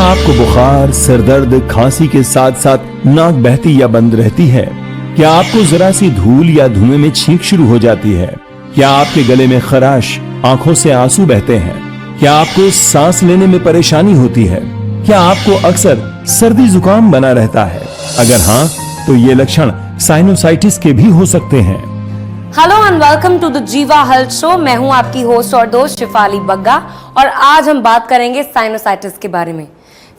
आपको बुखार, सिरदर्द, खांसी के साथ साथ नाक बहती या बंद रहती है? क्या आपको जरा सी धूल या धुएं में छींक शुरू हो जाती है? क्या आपके गले में खराश, आंखों से आंसू बहते हैं? क्या आपको सांस लेने में परेशानी होती है? क्या आपको अक्सर सर्दी जुकाम बना रहता है? अगर हाँ, तो ये लक्षण साइनोसाइटिस के भी हो सकते हैं। Hello and welcome to the Jiva health show. मैं हूं आपकी होस्ट और दोस्त शिफाली बग्गा और आज हम बात करेंगे साइनोसाइटिस के बारे में।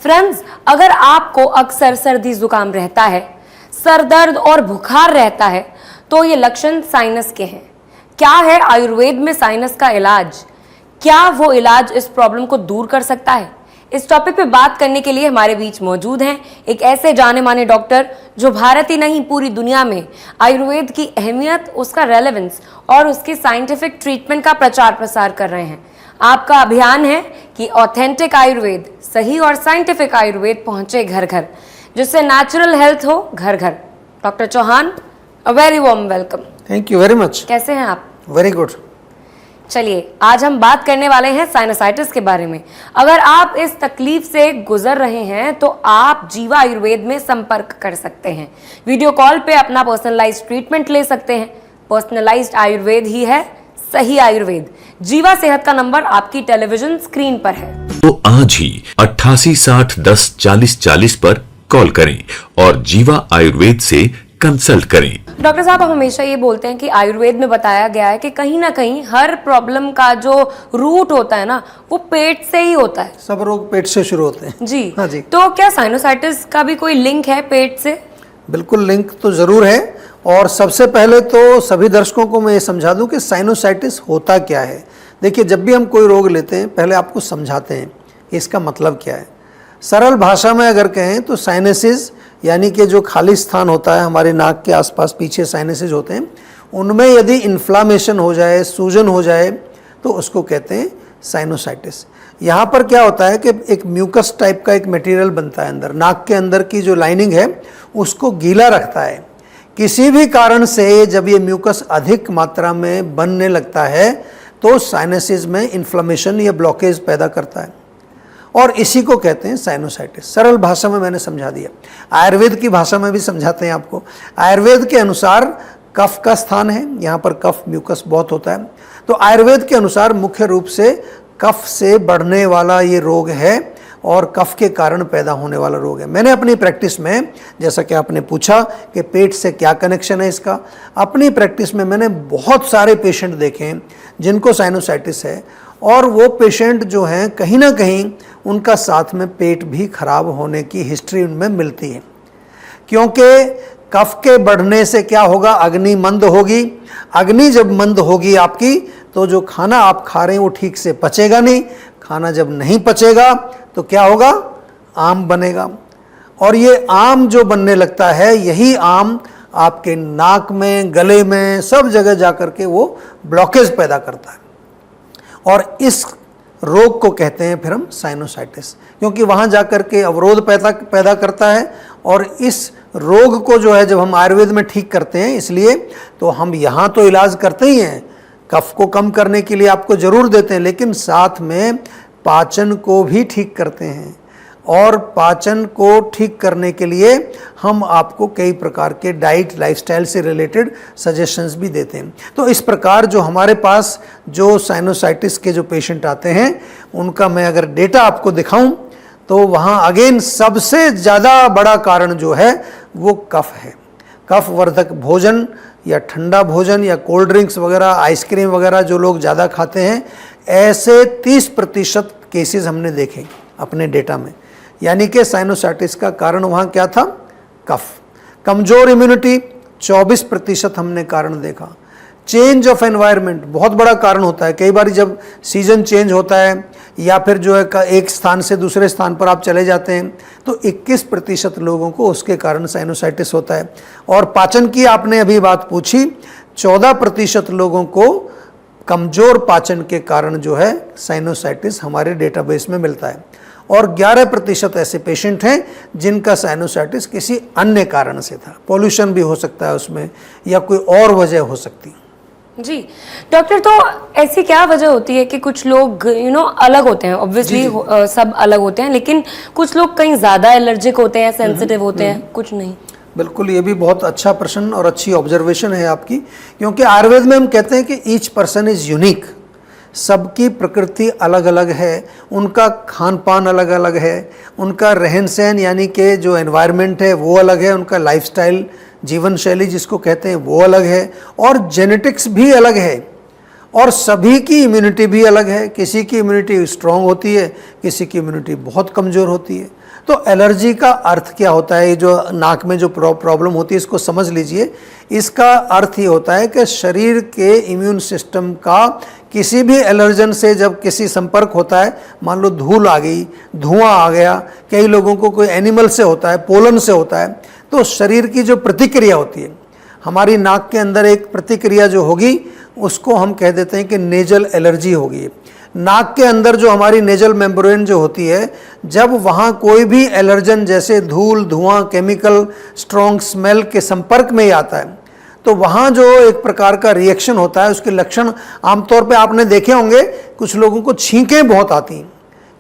फ्रेंड्स, अगर आपको अक्सर सर्दी जुकाम रहता है, सर दर्द और बुखार रहता है, तो ये लक्षण साइनस के हैं। क्या है आयुर्वेद में साइनस का इलाज? क्या वो इलाज इस प्रॉब्लम को दूर कर सकता है? इस टॉपिक पे बात करने के लिए हमारे बीच मौजूद हैं एक ऐसे जाने माने डॉक्टर जो भारत ही नहीं पूरी दुनिया में आयुर्वेद की अहमियत, उसका रेलेवेंस और उसकी साइंटिफिक ट्रीटमेंट का प्रचार प्रसार कर रहे हैं। आपका अभियान है कि ऑथेंटिक आयुर्वेद, सही और साइंटिफिक आयुर्वेद पहुंचे घर घर, जिससे नेचुरल हेल्थ हो घर घर। Doctor Chauhan, a very warm welcome. Thank you very much. कैसे हैं आप? Very good. चलिए, आज हम बात करने वाले हैं साइनोसाइटिस के बारे में। अगर आप इस तकलीफ से गुजर रहे हैं तो आप जीवा आयुर्वेद में संपर्क कर सकते हैं। वीडियो कॉल पे अपना पर्सनलाइज्ड ट्रीटमेंट ले सकते हैं। पर्सनलाइज्ड आयुर्वेद ही है सही आयुर्वेद। जीवा सेहत का नंबर आपकी टेलीविजन स्क्रीन पर है। तो आज ही 88 60 10 40 40 पर कॉल करें और जीवा आयुर्वेद से कंसल्ट करें। डॉक्टर साहब, हम हमेशा ये बोलते हैं कि आयुर्वेद में बताया गया है कि कहीं ना कहीं हर प्रॉब्लम का जो रूट होता है ना, वो पेट से ही होता है। सब रोग पेट से शुरू होते हैं। जी हाँ जी। तो क्या साइनोसाइटिस का भी कोई लिंक है पेट से? बिल्कुल, लिंक तो जरूर है। और सबसे पहले तो सभी दर्शकों को मैं ये समझा दूं कि साइनोसाइटिस होता क्या है। देखिए, जब भी हम कोई रोग लेते हैं पहले आपको समझाते हैं इसका मतलब क्या है। सरल भाषा में अगर कहें तो साइनसिस यानी कि जो खाली स्थान होता है हमारे नाक के आसपास, पीछे साइनसिस होते हैं, उनमें यदि इन्फ्लामेशन हो जाए, सूजन हो जाए, तो उसको कहते हैं साइनोसाइटिस। यहाँ पर क्या होता है कि एक म्यूकस टाइप का एक मटेरियल बनता है अंदर, नाक के अंदर की जो लाइनिंग है उसको गीला रखता है। किसी भी कारण से जब ये म्यूकस अधिक मात्रा में बनने लगता है तो साइनसिस में इन्फ्लामेशन या ब्लॉकेज पैदा करता है और इसी को कहते हैं साइनोसाइटिस। सरल भाषा में मैंने समझा दिया। आयुर्वेद की भाषा में भी समझाते हैं आपको। आयुर्वेद के अनुसार कफ का स्थान है, यहाँ पर कफ म्यूकस बहुत होता है, तो आयुर्वेद के अनुसार मुख्य रूप से कफ से बढ़ने वाला ये रोग है और कफ के कारण पैदा होने वाला रोग है। मैंने अपनी प्रैक्टिस में, जैसा कि आपने पूछा कि पेट से क्या कनेक्शन है इसका, अपनी प्रैक्टिस में मैंने बहुत सारे पेशेंट देखे हैं जिनको साइनोसाइटिस है और वो पेशेंट जो हैं कहीं ना कहीं उनका साथ में पेट भी खराब होने की हिस्ट्री उनमें मिलती है। क्योंकि कफ के बढ़ने से क्या होगा, अग्नि मंद होगी। अग्नि जब मंद होगी आपकी तो जो खाना आप खा रहे हैं वो ठीक से पचेगा नहीं। खाना जब नहीं पचेगा तो क्या होगा, आम बनेगा और ये आम जो बनने लगता है, यही आम आपके नाक में, गले में, सब जगह जाकर के वो ब्लॉकेज पैदा करता है और इस रोग को कहते हैं फिर हम साइनोसाइटिस, क्योंकि वहाँ जाकर के अवरोध पैदा करता है। और इस रोग को जो है जब हम आयुर्वेद में ठीक करते हैं, इसलिए तो हम यहाँ तो इलाज करते ही हैं, कफ को कम करने के लिए आपको ज़रूर देते हैं, लेकिन साथ में पाचन को भी ठीक करते हैं और पाचन को ठीक करने के लिए हम आपको कई प्रकार के डाइट, लाइफस्टाइल से रिलेटेड सजेशंस भी देते हैं। तो इस प्रकार जो हमारे पास जो साइनोसाइटिस के जो पेशेंट आते हैं उनका मैं अगर डेटा आपको दिखाऊं तो वहाँ अगेन सबसे ज़्यादा बड़ा कारण जो है वो कफ है। कफ वर्धक भोजन या ठंडा भोजन या कोल्ड ड्रिंक्स वगैरह, आइसक्रीम वगैरह जो लोग ज़्यादा खाते हैं, ऐसे 30% केसेस हमने देखे अपने डेटा में। यानी कि साइनोसाइटिस का कारण वहाँ क्या था, कफ। कमज़ोर इम्यूनिटी 24% हमने कारण देखा। चेंज ऑफ एनवायरनमेंट बहुत बड़ा कारण होता है। कई बार जब सीजन चेंज होता है या फिर जो है एक स्थान से दूसरे स्थान पर आप चले जाते हैं तो 21% लोगों को उसके कारण साइनोसाइटिस होता है। और पाचन की आपने अभी बात पूछी, 14% लोगों को कमज़ोर पाचन के कारण जो है साइनोसाइटिस हमारे डेटाबेस में मिलता है और 11% ऐसे पेशेंट हैं जिनका साइनोसाइटिस किसी अन्य कारण से था। पॉल्यूशन भी हो सकता है उसमें या कोई और वजह हो सकती है। जी डॉक्टर, तो ऐसी क्या वजह होती है कि कुछ लोग अलग होते हैं, ऑब्वियसली सब अलग होते हैं, लेकिन कुछ लोग कहीं ज़्यादा एलर्जिक होते हैं, सेंसिटिव होते हैं, कुछ नहीं? बिल्कुल, ये भी बहुत अच्छा प्रश्न और अच्छी ऑब्जर्वेशन है आपकी, क्योंकि आयुर्वेद में हम कहते हैं कि ईच पर्सन इज़ यूनिक। सबकी प्रकृति अलग अलग है, उनका खान पान अलग अलग है, उनका रहन सहन यानी कि जो एनवायरनमेंट है वो अलग है, उनका लाइफस्टाइल जीवन शैली जिसको कहते हैं वो अलग है, और जेनेटिक्स भी अलग है, और सभी की इम्यूनिटी भी अलग है। किसी की इम्यूनिटी स्ट्रांग होती है, किसी की इम्यूनिटी बहुत कमज़ोर होती है। तो एलर्जी का अर्थ क्या होता है? जो नाक में जो प्रॉब्लम होती है इसको समझ लीजिए। इसका अर्थ ये होता है कि शरीर के इम्यून सिस्टम का किसी भी एलर्जन से जब किसी संपर्क होता है, मान लो धूल आ गई, धुआं आ गया, कई लोगों को कोई एनिमल से होता है, पोलन से होता है, तो शरीर की जो प्रतिक्रिया होती है, हमारी नाक के अंदर एक प्रतिक्रिया जो होगी उसको हम कह देते हैं कि नेजल एलर्जी होगी। नाक के अंदर जो हमारी नेजल मेम्ब्रेन जो होती है, जब वहाँ कोई भी एलर्जन जैसे धूल, धुआं, केमिकल, स्ट्रॉन्ग स्मेल के संपर्क में ही आता है, तो वहाँ जो एक प्रकार का रिएक्शन होता है, उसके लक्षण आमतौर पे आपने देखे होंगे, कुछ लोगों को छींकें बहुत आती हैं।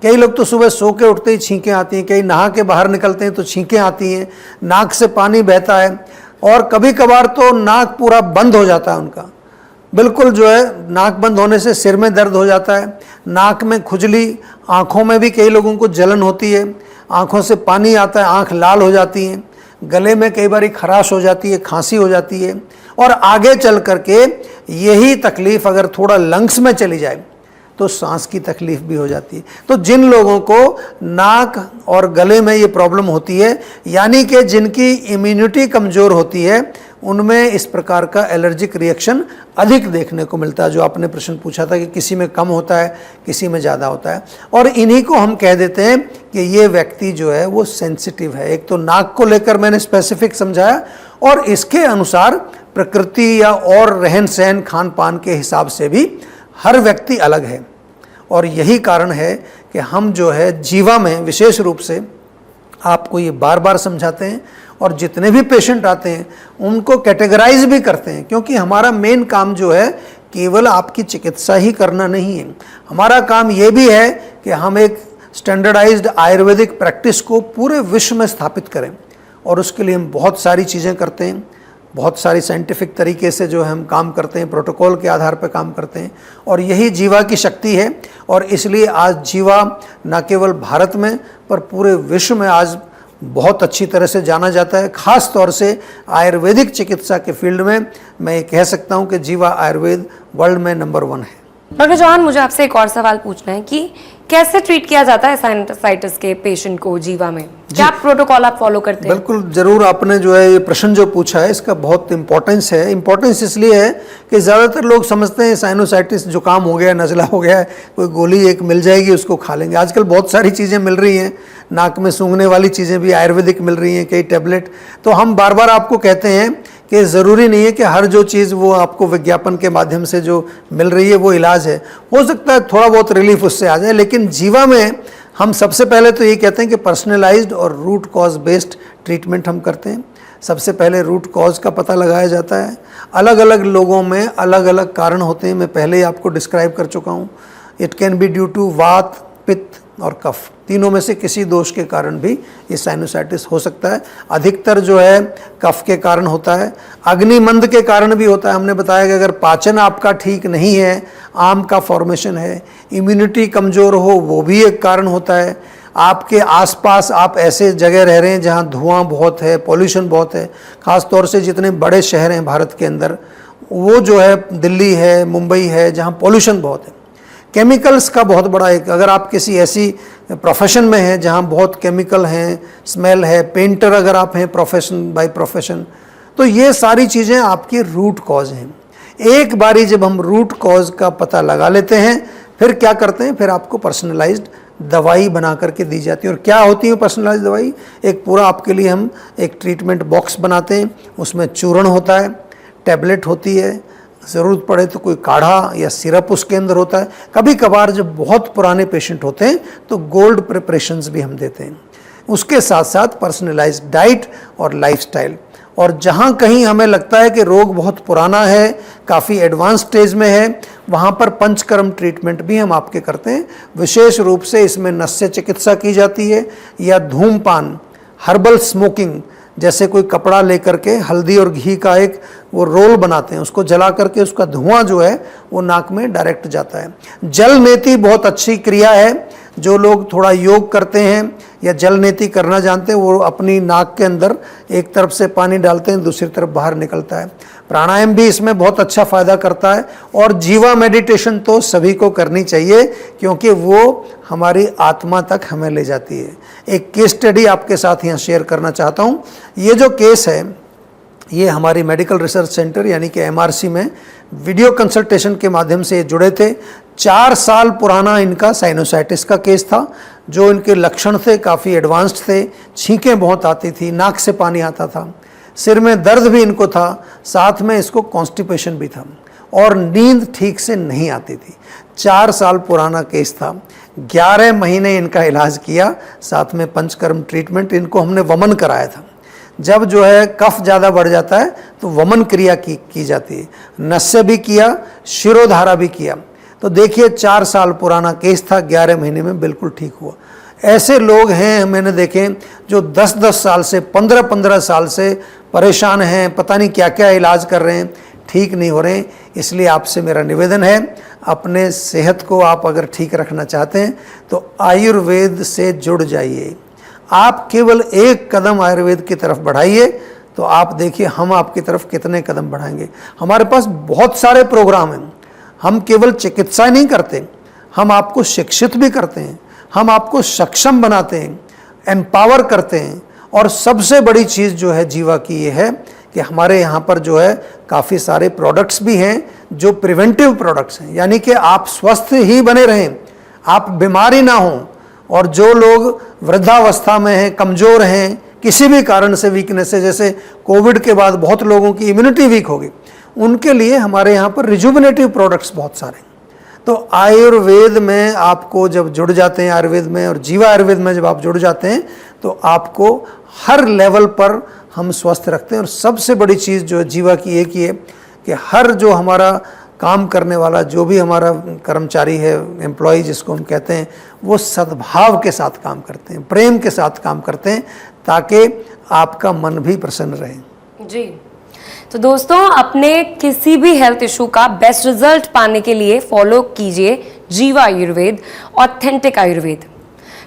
कई लोग तो सुबह सो के उठते ही छींकें आती हैं, कई नहा के बाहर निकलते हैं तो छींकें आती हैं, नाक से पानी बहता है, और कभी कभार तो नाक पूरा बंद हो जाता है उनका, बिल्कुल जो है नाक बंद होने से सिर में दर्द हो जाता है, नाक में खुजली, आँखों में भी कई लोगों को जलन होती है, आँखों से पानी आता है, आँख लाल हो जाती हैं, गले में कई बार खराश हो जाती है, खांसी हो जाती है, और आगे चल करके यही तकलीफ़ अगर थोड़ा लंग्स में चली जाए तो सांस की तकलीफ भी हो जाती है। तो जिन लोगों को नाक और गले में ये प्रॉब्लम होती है, यानी कि जिनकी इम्यूनिटी कमज़ोर होती है, उनमें इस प्रकार का एलर्जिक रिएक्शन अधिक देखने को मिलता है। जो आपने प्रश्न पूछा था कि किसी में कम होता है, किसी में ज़्यादा होता है, और इन्हीं को हम कह देते हैं कि ये व्यक्ति जो है वो सेंसिटिव है। एक तो नाक को लेकर मैंने स्पेसिफिक समझाया, और इसके अनुसार प्रकृति या और रहन सहन खान पान के हिसाब से भी हर व्यक्ति अलग है। और यही कारण है कि हम जो है जीवा में विशेष रूप से आपको ये बार बार समझाते हैं, और जितने भी पेशेंट आते हैं उनको कैटेगराइज भी करते हैं, क्योंकि हमारा मेन काम जो है केवल आपकी चिकित्सा ही करना नहीं है, हमारा काम ये भी है कि हम एक स्टैंडर्डाइज्ड आयुर्वेदिक प्रैक्टिस को पूरे विश्व में स्थापित करें। और उसके लिए हम बहुत सारी चीज़ें करते हैं, बहुत सारी साइंटिफिक तरीके से जो हम काम करते हैं, प्रोटोकॉल के आधार पर काम करते हैं, और यही जीवा की शक्ति है। और इसलिए आज जीवा न केवल भारत में पर पूरे विश्व में आज बहुत अच्छी तरह से जाना जाता है। ख़ास तौर से आयुर्वेदिक चिकित्सा के फील्ड में मैं ये कह सकता हूँ कि जीवा आयुर्वेद वर्ल्ड में नंबर 1 है। डॉक्टर चौहान, मुझे आपसे एक और सवाल पूछना है कि कैसे ट्रीट किया जाता है साइनसाइटिस के पेशेंट को जीवा में? क्या प्रोटोकॉल आप फॉलो करते हैं? बिल्कुल, ज़रूर। आपने जो है ये प्रश्न जो पूछा है इसका बहुत इंपॉर्टेंस है। इंपॉर्टेंस इसलिए है कि ज़्यादातर लोग समझते हैं साइनोसाइटिस जुकाम हो गया, नज़ला हो गया है, कोई गोली एक मिल जाएगी उसको खा लेंगे। आजकल बहुत सारी चीज़ें मिल रही हैं, नाक में सूंघने वाली चीज़ें भी आयुर्वेदिक मिल रही हैं, कई टैबलेट। तो हम बार बार आपको कहते हैं कि ज़रूरी नहीं है कि हर जो चीज़ वो आपको विज्ञापन के माध्यम से जो मिल रही है वो इलाज है। हो सकता है थोड़ा बहुत रिलीफ उससे आ जाए, लेकिन जीवा में हम सबसे पहले तो ये कहते हैं कि पर्सनलाइज्ड और रूट कॉज बेस्ड ट्रीटमेंट हम करते हैं। सबसे पहले रूट कॉज का पता लगाया जाता है। अलग अलग लोगों में अलग अलग कारण होते हैं, मैं पहले ही आपको डिस्क्राइब कर चुका हूँ। It can be due to vata, pitta और कफ, तीनों में से किसी दोष के कारण भी ये साइनोसाइटिस हो सकता है। अधिकतर जो है कफ के कारण होता है, अग्निमंद के कारण भी होता है। हमने बताया कि अगर पाचन आपका ठीक नहीं है, आम का फॉर्मेशन है, इम्यूनिटी कमज़ोर हो, वो भी एक कारण होता है। आपके आसपास आप ऐसे जगह रह रहे हैं जहाँ धुआं बहुत है, पॉल्यूशन बहुत है, ख़ास तौर से जितने बड़े शहर हैं भारत के अंदर, वो जो है दिल्ली है, मुंबई है, जहाँ पॉल्यूशन बहुत है। केमिकल्स का बहुत बड़ा एक, अगर आप किसी ऐसी प्रोफेशन में हैं जहाँ बहुत केमिकल हैं, स्मेल है, पेंटर अगर आप हैं प्रोफेशन बाय प्रोफेशन, तो ये सारी चीज़ें आपकी रूट कॉज हैं। एक बारी जब हम रूट कॉज का पता लगा लेते हैं, फिर क्या करते हैं, फिर आपको पर्सनलाइज्ड दवाई बना करके दी जाती है। और क्या होती है पर्सनलाइज्ड दवाई? एक पूरा आपके लिए हम एक ट्रीटमेंट बॉक्स बनाते हैं, उसमें चूर्ण होता है, टैबलेट होती है, ज़रूरत पड़े तो कोई काढ़ा या सिरप उसके अंदर होता है। कभी कभार जब बहुत पुराने पेशेंट होते हैं तो गोल्ड प्रिपरेशंस भी हम देते हैं। उसके साथ साथ पर्सनलाइज्ड डाइट और लाइफस्टाइल, और जहाँ कहीं हमें लगता है कि रोग बहुत पुराना है, काफ़ी एडवांस स्टेज में है, वहाँ पर पंचकर्म ट्रीटमेंट भी हम आपके करते हैं। विशेष रूप से इसमें नस्य चिकित्सा की जाती है या धूमपान, हर्बल स्मोकिंग, जैसे कोई कपड़ा लेकर के हल्दी और घी का एक वो रोल बनाते हैं, उसको जला करके उसका धुआं जो है वो नाक में डायरेक्ट जाता है। जल नेति बहुत अच्छी क्रिया है। जो लोग थोड़ा योग करते हैं या जल नेति करना जानते हैं, वो अपनी नाक के अंदर एक तरफ से पानी डालते हैं, दूसरी तरफ बाहर निकलता है। प्राणायाम भी इसमें बहुत अच्छा फ़ायदा करता है। और जीवा मेडिटेशन तो सभी को करनी चाहिए, क्योंकि वो हमारी आत्मा तक हमें ले जाती है। एक केस स्टडी आपके साथ यहाँ शेयर करना चाहता हूँ। ये जो केस है, ये हमारी मेडिकल रिसर्च सेंटर यानी कि MRC में वीडियो कंसल्टेशन के माध्यम से जुड़े थे। 4 साल पुराना इनका साइनोसाइटिस का केस था। जो इनके लक्षण थे काफ़ी एडवांस्ड थे, छींकें बहुत आती थी, नाक से पानी आता था, सिर में दर्द भी इनको था, साथ में इसको कॉन्स्टिपेशन भी था और नींद ठीक से नहीं आती थी। 4 साल पुराना केस था। 11 महीने इनका इलाज किया, साथ में पंचकर्म ट्रीटमेंट। इनको हमने वमन कराया था। जब जो है कफ ज़्यादा बढ़ जाता है तो वमन क्रिया की जाती है। नस्य भी किया, शिरोधारा भी किया। तो देखिए 4 साल पुराना केस था, 11 महीने में बिल्कुल ठीक हुआ। ऐसे लोग हैं मैंने देखे जो 10-10 साल से, 15-15 साल से परेशान हैं, पता नहीं क्या क्या इलाज कर रहे हैं, ठीक नहीं हो रहे हैं। इसलिए आपसे मेरा निवेदन है, अपने सेहत को आप अगर ठीक रखना चाहते हैं तो आयुर्वेद से जुड़ जाइए। आप केवल एक कदम आयुर्वेद की तरफ बढ़ाइए तो आप देखिए हम आपकी तरफ कितने कदम बढ़ाएंगे। हमारे पास बहुत सारे प्रोग्राम हैं। हम केवल चिकित्सा नहीं करते, हम आपको शिक्षित भी करते हैं, हम आपको सक्षम बनाते हैं, एम्पावर करते हैं। और सबसे बड़ी चीज़ जो है जीवा की ये है कि हमारे यहाँ पर जो है काफ़ी सारे प्रोडक्ट्स भी हैं जो प्रिवेंटिव प्रोडक्ट्स हैं, यानी कि आप स्वस्थ ही बने रहें, आप बीमारी ना हों। और जो लोग वृद्धावस्था में हैं, कमज़ोर हैं, किसी भी कारण से वीकनेस है, जैसे कोविड के बाद बहुत लोगों की इम्यूनिटी वीक हो गई, उनके लिए हमारे यहाँ पर रिजुविनेटिव प्रोडक्ट्स बहुत सारे हैं। तो आयुर्वेद में आपको जब जुड़ जाते हैं, आयुर्वेद में और जीवा आयुर्वेद में जब आप जुड़ जाते हैं तो आपको हर लेवल पर हम स्वस्थ रखते हैं। और सबसे बड़ी चीज़ जो है जीवा की एक ही है कि हर जो हमारा काम करने वाला जो भी हमारा कर्मचारी है, एम्प्लॉय जिसको हम कहते हैं, वो सद्भाव के साथ काम करते हैं, प्रेम के साथ काम करते हैं, ताकि आपका मन भी प्रसन्न रहे। जी, तो दोस्तों अपने किसी भी हेल्थ इशू का बेस्ट रिजल्ट पाने के लिए फॉलो कीजिए जीवा आयुर्वेद, ऑथेंटिक आयुर्वेद।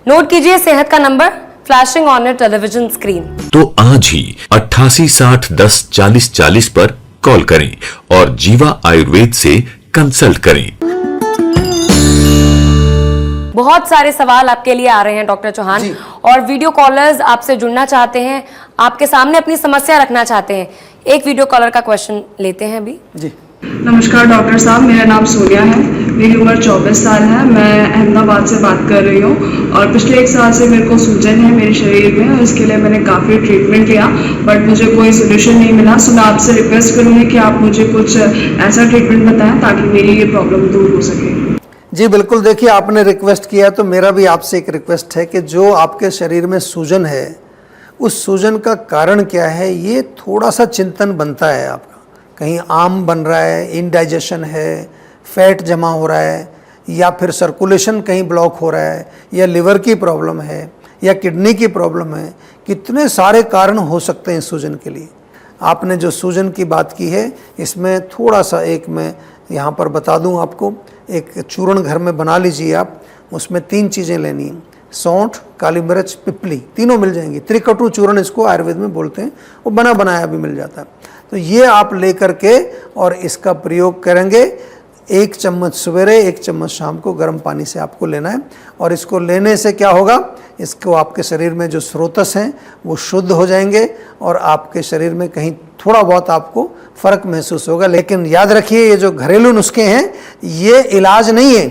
नोट कीजिए सेहत का number flashing on your television screen. तो आज ही 88 60 10 40 40 पर कॉल करें और जीवा आयुर्वेद से कंसल्ट करें। बहुत सारे सवाल आपके लिए आ रहे हैं डॉक्टर चौहान, और वीडियो कॉलर्स आपसे जुड़ना चाहते हैं, आपके सामने अपनी समस्या रखना चाहते हैं। एक वीडियो कॉलर का क्वेश्चन लेते हैं अभी। जी, नमस्कार डॉक्टर साहब, मेरा नाम सोनिया है, मेरी उम्र 24 साल है, मैं अहमदाबाद से बात कर रही हूँ। और पिछले 1 साल से मेरे को सूजन है मेरे शरीर में, और इसके लिए मैंने काफ़ी ट्रीटमेंट लिया बट मुझे कोई सोल्यूशन नहीं मिला। सो मैं आपसे रिक्वेस्ट करूँगी कि आप मुझे कुछ ऐसा ट्रीटमेंट बताएं ताकि मेरी ये प्रॉब्लम दूर हो सके। जी बिल्कुल। देखिए आपने रिक्वेस्ट किया तो मेरा भी आपसे एक रिक्वेस्ट है कि जो आपके शरीर में सूजन है, उस सूजन का कारण क्या है, ये थोड़ा सा चिंतन बनता है आपका। कहीं आम बन रहा है, इनडाइजेशन है, फैट जमा हो रहा है, या फिर सर्कुलेशन कहीं ब्लॉक हो रहा है, या लिवर की प्रॉब्लम है, या किडनी की प्रॉब्लम है। कितने सारे कारण हो सकते हैं सूजन के लिए। आपने जो सूजन की बात की है, इसमें थोड़ा सा एक मैं यहाँ पर बता दूँ आपको। एक चूर्ण घर में बना लीजिए आप, उसमें 3 चीज़ें लेनी हैं, सौंठ, काली मिर्च, पिपली, तीनों मिल जाएंगी। त्रिकटु चूर्ण इसको आयुर्वेद में बोलते हैं, वो बना बनाया भी मिल जाता है। तो ये आप ले करके और इसका प्रयोग करेंगे। 1 चम्मच सवेरे, 1 चम्मच शाम को गर्म पानी से आपको लेना है। और इसको लेने से क्या होगा, इसको आपके शरीर में जो स्रोतस हैं वो शुद्ध हो जाएंगे और आपके शरीर में कहीं थोड़ा बहुत आपको फ़र्क महसूस होगा। लेकिन याद रखिए, ये जो घरेलू नुस्खे हैं ये इलाज नहीं है।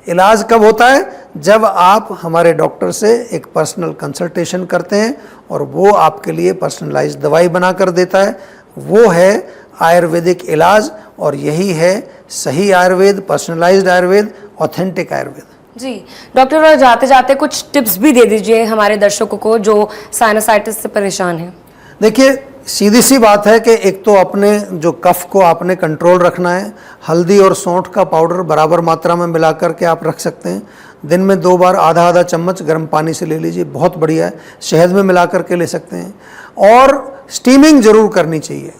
इलाज कब होता है, जब आप हमारे डॉक्टर से एक पर्सनल कंसल्टेशन करते हैं और वो आपके लिए पर्सनलाइज्ड दवाई बना कर देता है। वो है आयुर्वेदिक इलाज, और यही है सही आयुर्वेद, पर्सनलाइज्ड आयुर्वेद, ऑथेंटिक आयुर्वेद। जी डॉक्टर, और जाते जाते कुछ टिप्स भी दे दीजिए हमारे दर्शकों को जो साइनोसाइटिस से परेशान हैं। देखिए सीधी सी बात है कि एक तो अपने जो कफ को आपने कंट्रोल रखना है। हल्दी और सौंठ का पाउडर बराबर मात्रा में मिला करके आप रख सकते हैं। दिन में 2 बार आधा आधा चम्मच गर्म पानी से ले लीजिए, बहुत बढ़िया है। शहद में मिला करके ले सकते हैं और स्टीमिंग ज़रूर करनी चाहिए।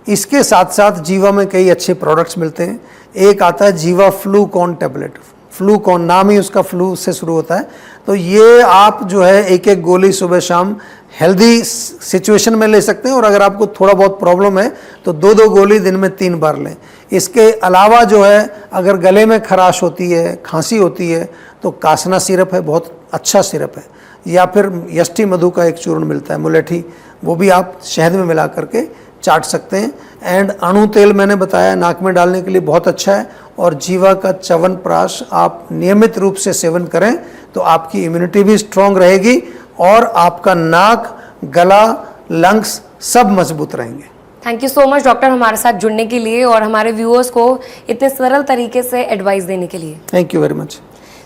इसके साथ साथ जीवा में कई अच्छे प्रोडक्ट्स मिलते हैं। एक आता है जीवा फ्लूकॉन टैबलेट। फ्लूकॉन नाम ही उसका फ्लू से शुरू होता है। तो ये आप जो है एक एक गोली सुबह शाम हेल्दी सिचुएशन में ले सकते हैं और अगर आपको थोड़ा बहुत प्रॉब्लम है तो 2-2 गोली दिन में 3 बार लें। इसके अलावा जो है अगर गले में खराश होती है, खांसी होती है तो कासना सिरप है, बहुत अच्छा सिरप है। या फिर यष्टि मधु का एक चूर्ण मिलता है मुलेठी, वो भी आप शहद में मिला करके चाट सकते हैं। एंड अणु तेल मैंने बताया नाक में डालने के लिए बहुत अच्छा है। और जीवा का च्यवनप्राश आप नियमित रूप से सेवन करें तो आपकी इम्यूनिटी भी स्ट्रांग रहेगी और आपका नाक, गला, लंग्स सब मजबूत रहेंगे। Thank you so much doctor, हमारे साथ जुड़ने के लिए और हमारे व्यूअर्स को इतने सरल तरीके से एडवाइस देने के लिए। Thank you very much.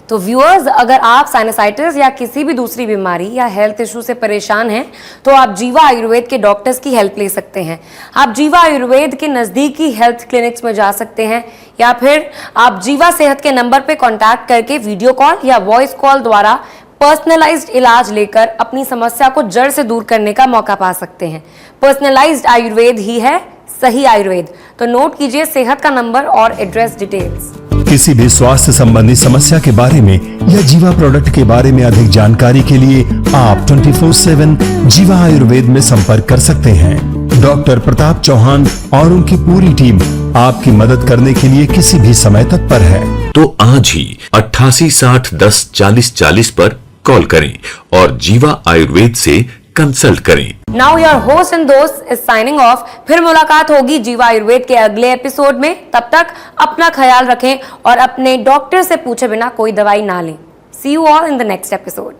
तो व्यूअर्स, अगर आप साइनसाइटिस या किसी भी दूसरी बीमारी या हेल्थ इशू से परेशान हैं तो आप जीवा आयुर्वेद के डॉक्टर्स की हेल्प ले सकते हैं। आप जीवा आयुर्वेद के नज़दीकी हेल्थ क्लिनिक्स में जा सकते हैं या फिर आप जीवा सेहत के नंबर पे कांटेक्ट करके वीडियो कॉल या वॉइस कॉल द्वारा पर्सनलाइज्ड इलाज लेकर अपनी समस्या को जड़ से दूर करने का मौका पा सकते हैं। पर्सनलाइज्ड आयुर्वेद ही है सही आयुर्वेद। तो नोट कीजिए सेहत का नंबर और एड्रेस डिटेल्स। किसी भी स्वास्थ्य संबंधी समस्या के बारे में या जीवा प्रोडक्ट के बारे में अधिक जानकारी के लिए आप 24/7 जीवा आयुर्वेद में संपर्क कर सकते हैं। डॉक्टर प्रताप चौहान और उनकी पूरी टीम आपकी मदद करने के लिए किसी भी समय तत्पर है। तो आज ही 88 60 10 40 40 पर कॉल करें और जीवा आयुर्वेद से कंसल्ट करें। नाउ योर होस्ट एंड दोस्त इज साइनिंग ऑफ। फिर मुलाकात होगी जीवा आयुर्वेद के अगले एपिसोड में। तब तक अपना ख्याल रखें और अपने डॉक्टर से पूछे बिना कोई दवाई ना लें। See you all in the next episode.